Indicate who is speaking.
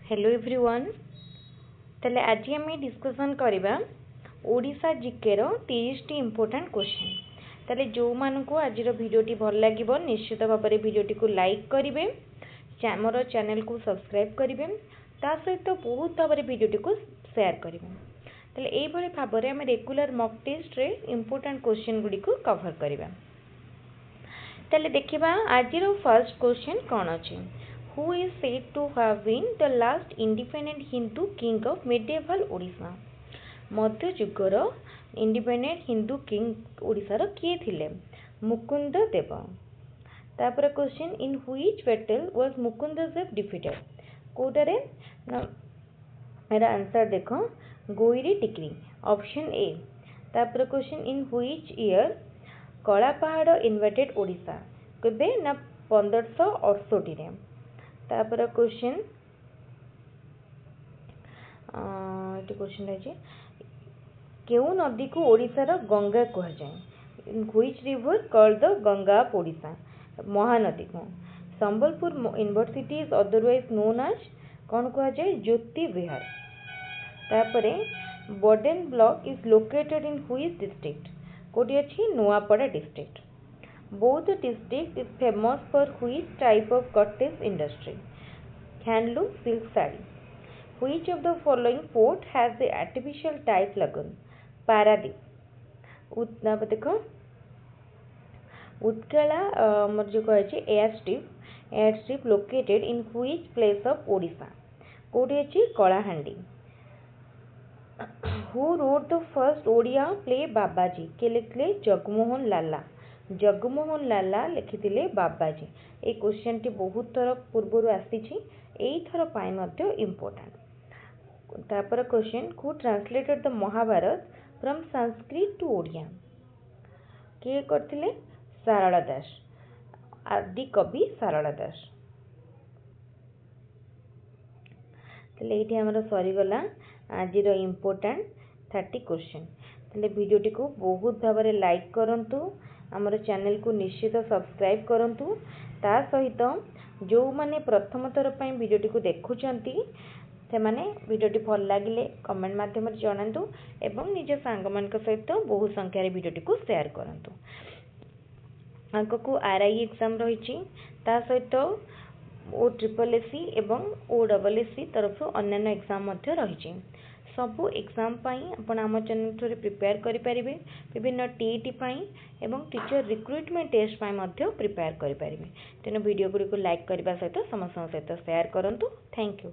Speaker 1: Hello everyone ताले आज आम डिस्कसन करवा ओडिशा जीके रो 30 टी इम्पोर्टेंट क्वेश्चन। ताले जो मानकु आज भिडियोटी भल लगे निश्चित भाव में भिडियोटी को लाइक करेंगे, मोर चैनल को सब्सक्राइब करेंगे, ता सहित बहुत भाव में भिडियोटी को शेयर करेंगे। ताले एई भली भाव में आम रेगुलर मॉक टेस्ट रे इम्पोर्टेंट क्वेश्चन गुडी को कवर करवा। ताले देखिबा आज फर्स्ट क्वेश्चन कौन अछि। Who is said to have been the last independent Hindu king of medieval Odisha? मध्ययुगर इंडिपेंडेंट हिंदू किंग ओडिशार किए थिले? मुकुंद देव। तापर question in which battle was Mukund Dev defeated? कोटारे मेरा आंसर देखो गोइरी टिकरी ऑप्शन ए। तापर क्वेश्चन इन व्हिच ईयर कला पहाड़ इन्वेटेड ओडिशा? केबे ना 1568 रे। तापर क्वेश्चन है केउ नदी को ओडिशार गंगा कह जाए? Which river called the Ganga of Odisha? Mahanadi को। Sambalpur university is otherwise known as कौन कह जाए? ज्योति विहार। तापरे Boden block is located in which district? कोठी अछि? Nuapada district. Both district is famous for which type of cottage industry? Handloom, silk saree. Which of the following port has the artificial type lagoon? Paradip. देखो Utkala जो कहे airstrip located in which place of Odisha? कोठी अछि? Kalahandi. Who wrote the first Odia play बाबाजी? के लिखले? जगमोहन लाला। जगमोहन लाला लिखिथिले बाबाजी। ए question T बहुत थर पूर्व आसी थर पाई इम्पोर्टेंट। तापर question who translated the Mahabharata from Sanskrit to Odia? किए करथिले? सारला दास, आदि कवि सारला दास। तले एठी हमर सरीगला आज इम्पोर्टेंट 30 क्वेश्चन। तले वीडियोटी को बहुत भाव में लाइक करंतु, आमर चैनल को निश्चित सब्सक्राइब करंतु। ता सहित जो माने प्रथम थर पई वीडियोटी को देखुचंती से माने वीडियोटी भल लागिले कमेंट माध्यम रे जणांतु एवं निज सांग मानक सहित बहुत संख्या रे वीडियोटी को शेयर करंतु। आगको आरआई एग्जाम रही ता सहित ओ ट्रिपल एससी एवं ओ डबल एससी तरफ अन्य एग्जाम मध्य रही। सबू एग्जाम पाई आपण आम चैनल थ्रू प्रिपेयर करि परिबे। विभिन्न टीईटी पाई एवं टीचर रिक्रुटमेंट टेस्ट पाई मध्य प्रिपेयर करि परिबे। तेनो वीडियो गुडी को लाइक करबा सहित समस्त सहित शेयर करंतु। Thank you.